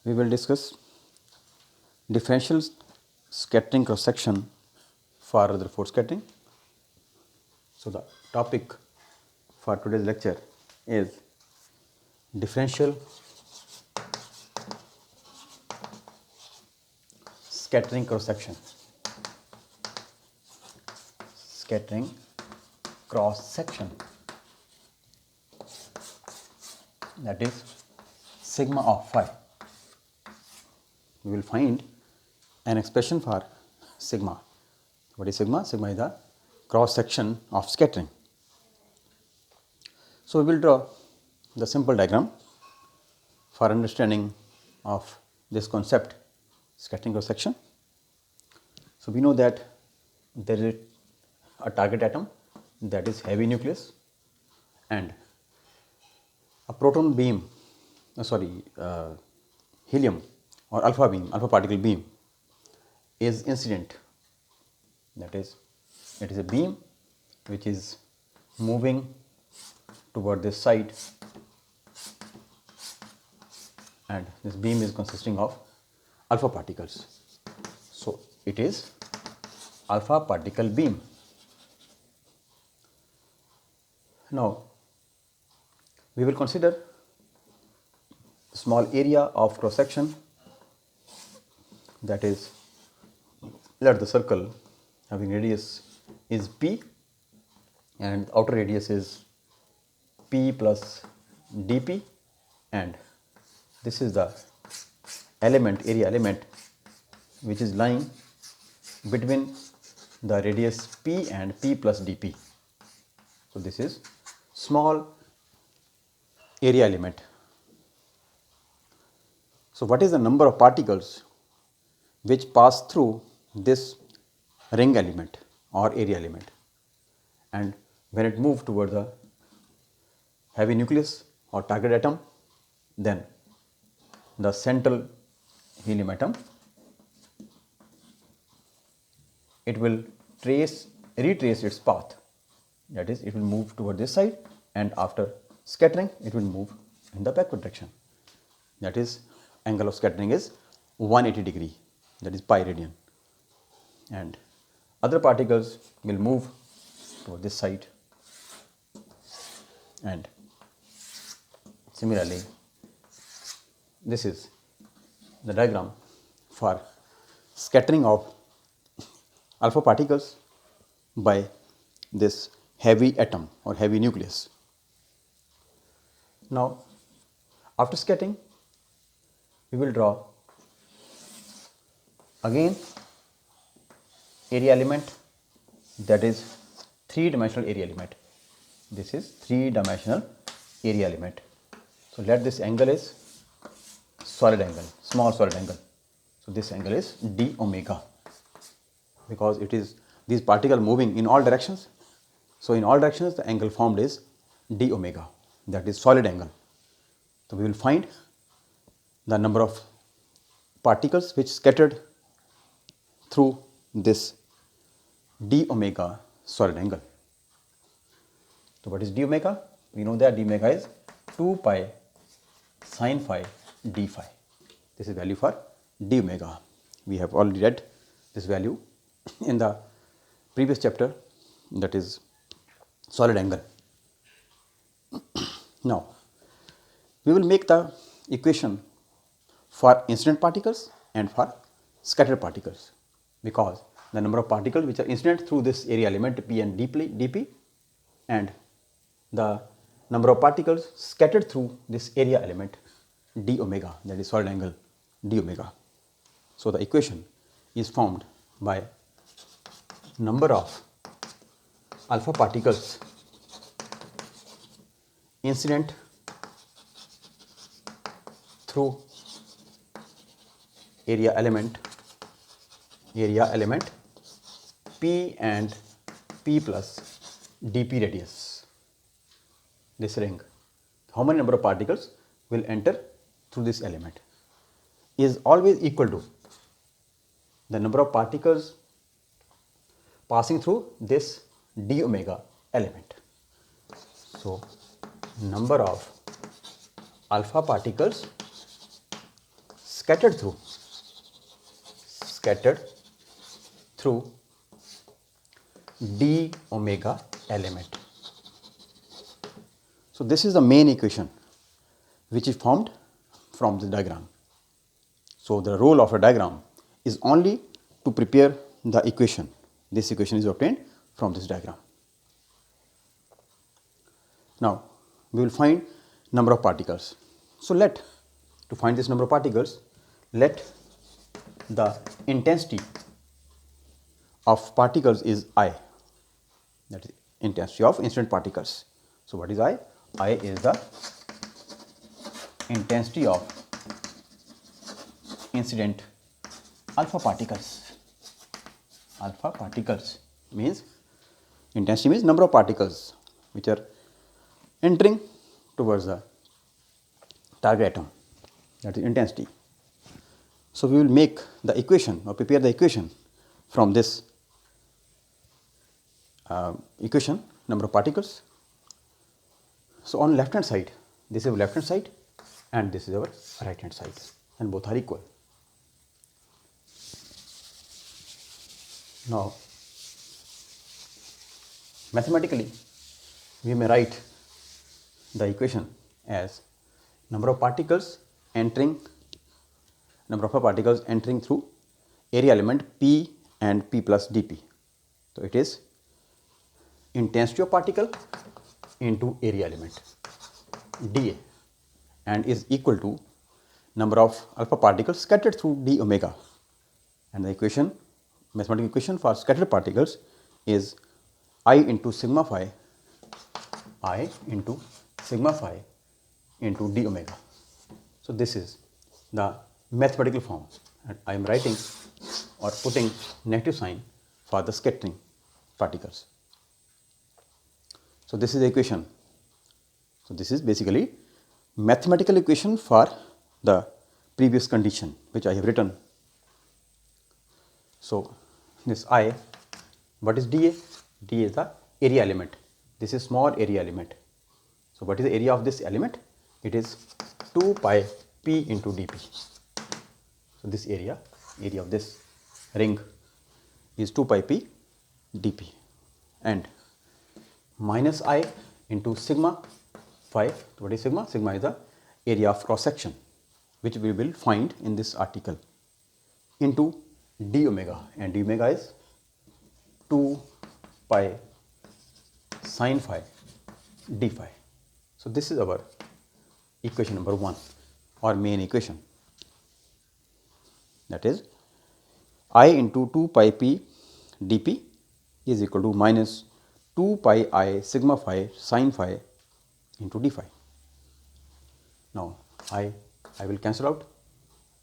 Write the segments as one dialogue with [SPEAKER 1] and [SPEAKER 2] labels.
[SPEAKER 1] we will discuss differential scattering cross section for Rutherford scattering. So, the topic for today's lecture is differential scattering cross section. Scattering cross section, that is sigma of phi. We will find an expression for sigma. What is sigma? Sigma is the cross section of scattering. So, we will draw the simple diagram for understanding of this concept, scattering cross section. So, we know that there is a target atom, that is heavy nucleus, and a proton beam, helium or alpha beam, alpha particle beam is incident. That is, it is a beam which is moving toward this side, and this beam is consisting of alpha particles. So, it is alpha particle beam. Now, we will consider small area of cross section, that is, let the circle having radius is p and outer radius is p plus dp, and this is the area element which is lying between the radius p and p plus dp. So, this is small area element. So, what is the number of particles which pass through this ring element or area element, and when it moves toward the heavy nucleus or target atom, then the central helium atom, it will retrace its path, that is, it will move toward this side, and after scattering it will move in the backward direction, that is, angle of scattering is 180 degree, that is pi radian, and other particles will move toward this side, and similarly this is the diagram for scattering of alpha particles by this heavy atom or heavy nucleus. Now, after scattering, we will draw again area element, that is 3-dimensional area element. This is 3-dimensional area element. So, let this angle is solid angle, small solid angle. So, this angle is d omega, because it is these particles moving in all directions. So, in all directions the angle formed is d omega, that is solid angle. So, we will find the number of particles which scattered through this d omega solid angle. So, what is d omega? We know that d omega is 2 pi sin phi d phi. This is value for d omega. We have already read this value in the previous chapter, that is solid angle. Now, we will make the equation for incident particles and for scattered particles, because the number of particles which are incident through this area element p and dp, and the number of particles scattered through this area element d omega, that is solid angle d omega. So, the equation is formed by number of alpha particles incident through area element p and p plus dp radius, this ring. How many number of particles will enter through this element is always equal to the number of particles passing through this d omega element. So, number of alpha particles scattered through d omega element. So this is the main equation which is formed from the diagram. So the role of a diagram is only to prepare the equation. This equation is obtained from this diagram. Now we will find number of particles. So to find this number of particles, let the intensity of particles is I, that is intensity of incident particles. So what is I? I is the intensity of incident alpha particles. Alpha particles means, intensity means number of particles which are entering towards the target atom, that is intensity. So we will make the equation or prepare the equation from this equation, number of particles. So on left hand side, this is our left hand side and this is our right hand side, and both are equal. Now mathematically we may write the equation as number of particles entering through area element P and P plus dP. So it is intensity of particle into area element dA, and is equal to number of alpha particles scattered through d omega. And the equation, mathematical equation for scattered particles is I into sigma phi into d omega. So this is the mathematical form, and I am writing or putting negative sign for the scattering particles. So this is the equation. So this is basically mathematical equation for the previous condition which I have written. So this I, what is dA? dA is the area element. This is small area element. So what is the area of this element? It is 2 pi p into dp. So this area of this ring is 2 pi p dp, and minus I into sigma phi. What is sigma? Sigma is the area of cross section which we will find in this article, into d omega, and d omega is 2 pi sin phi d phi. So this is our equation number 1 or main equation, that is I into 2 pi p dp is equal to minus 2 pi I sigma phi sin phi into d phi. Now I will cancel out,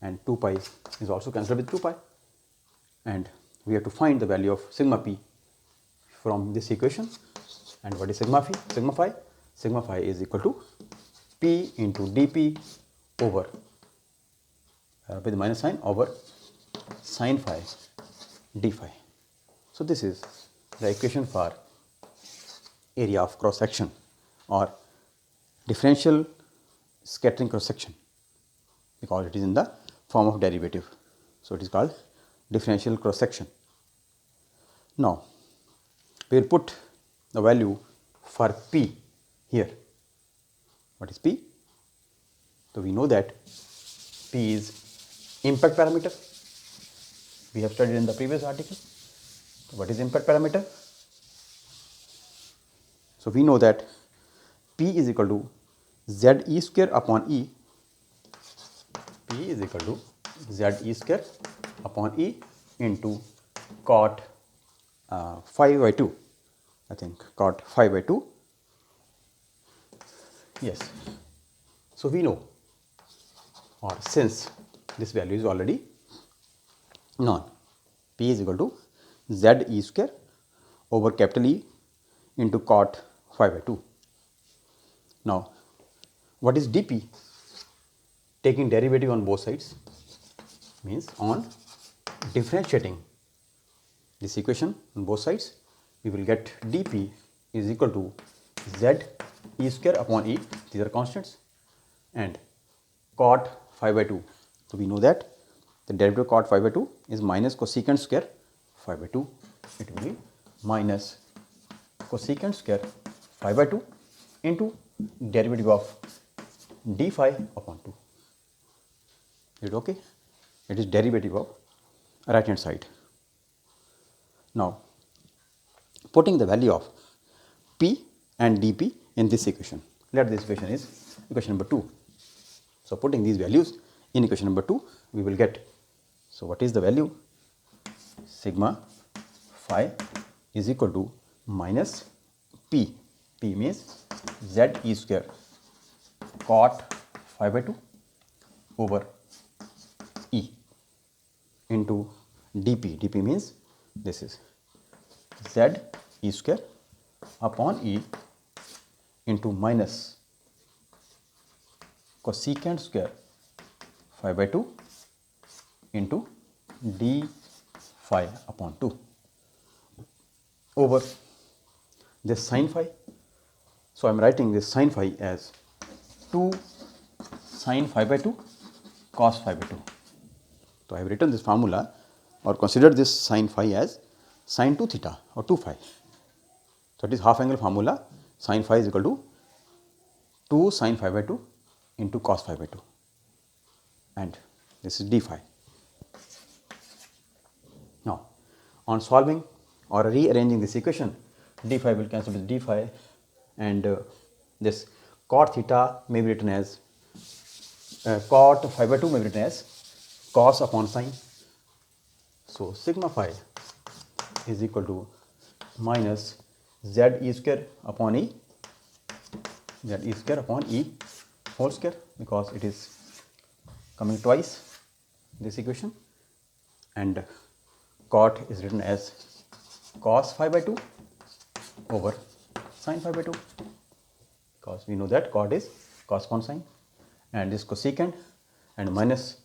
[SPEAKER 1] and 2 pi is also cancelled with 2 pi, and we have to find the value of sigma p from this equation. And what is sigma phi? Sigma phi is equal to p into dp over with minus sign over sin phi d phi. So this is the equation for area of cross section or differential scattering cross section, because it is in the form of derivative. So it is called differential cross section. Now we will put the value for P here. What is P? So we know that P is impact parameter. We have studied in the previous article. So what is impact parameter? So we know that P is equal to ZE square upon E. P is equal to ZE square upon E into cot 5 by 2. I think cot 5 by 2. Yes. So we know, or since this value is already known, P is equal to ZE square over capital E into cot 5 by 2. Now what is dP? Taking derivative on both sides means on differentiating this equation on both sides, we will get dP is equal to Z E square upon E, these are constants, and cot 5 by 2. So, we know that the derivative of cot phi by 2 is minus cosecant square phi by 2. It will be minus cosecant square phi by 2 into derivative of d phi upon 2. Is it okay? It is derivative of right hand side. Now, putting the value of p and dp in this equation, let this equation is equation number 2. So, putting these values in equation number 2, we will get, so what is the value? Sigma phi is equal to minus p, p means z e square cot phi by 2 over e into dp, dp means this is z e square upon e into minus cosecant square phi by 2 into d phi upon 2 over this sin phi. So, I am writing this sin phi as 2 sin phi by 2 cos phi by 2. So, I have written this formula or considered this sin phi as sin 2 theta or 2 phi. So, it is half angle formula, sin phi is equal to 2 sin phi by 2 into cos phi by 2, and this is d phi. Now, on solving or rearranging this equation, d phi will cancel with d phi, and this cot theta may be written as cot phi by 2 may be written as cos upon sin. So, sigma phi is equal to minus z e square upon e, z e square upon e whole square, because it is coming twice this equation, and cot is written as cos phi by 2 over sin phi by 2, because we know that cot is cos upon sin, and this cosecant and minus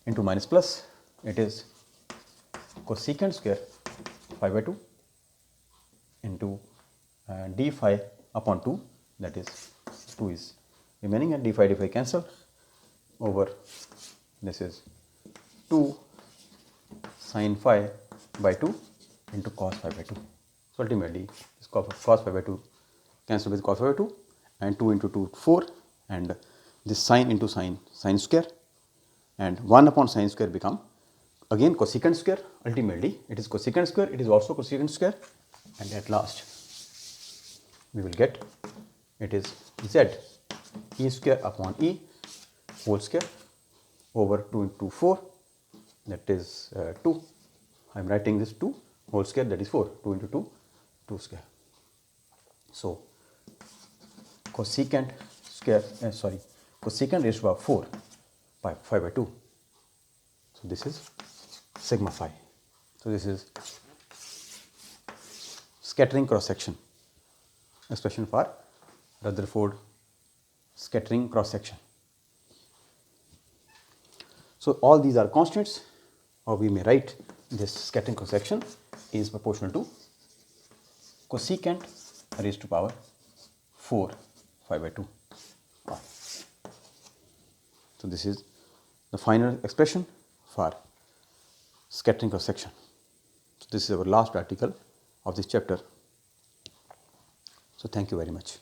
[SPEAKER 1] into minus plus, it is cosecant square phi by 2 into d phi upon 2, that is 2 is remaining, and d phi cancel over, this is 2 sin phi by 2 into cos phi by 2. So, ultimately this cos phi by 2 cancel with cos phi by 2, and 2 into 2 4, and this sin into sin square, and 1 upon sin square become again cosecant square. Ultimately it is cosecant square, it is also cosecant square, and at last we will get it is z e square upon e whole square over 2 into 4, that is 2. I am writing this 2 whole square, that is 4, 2 into 2, 2 square. So, cosecant square, cosecant raised to power 4 by 5 by 2. So, this is sigma phi. So, this is scattering cross section, expression for Rutherford scattering cross section. So, all these are constants, or we may write this scattering cross section is proportional to cosecant raised to power 4 5 by 2. So, this is the final expression for scattering cross section. So, this is our last article of this chapter. So, thank you very much.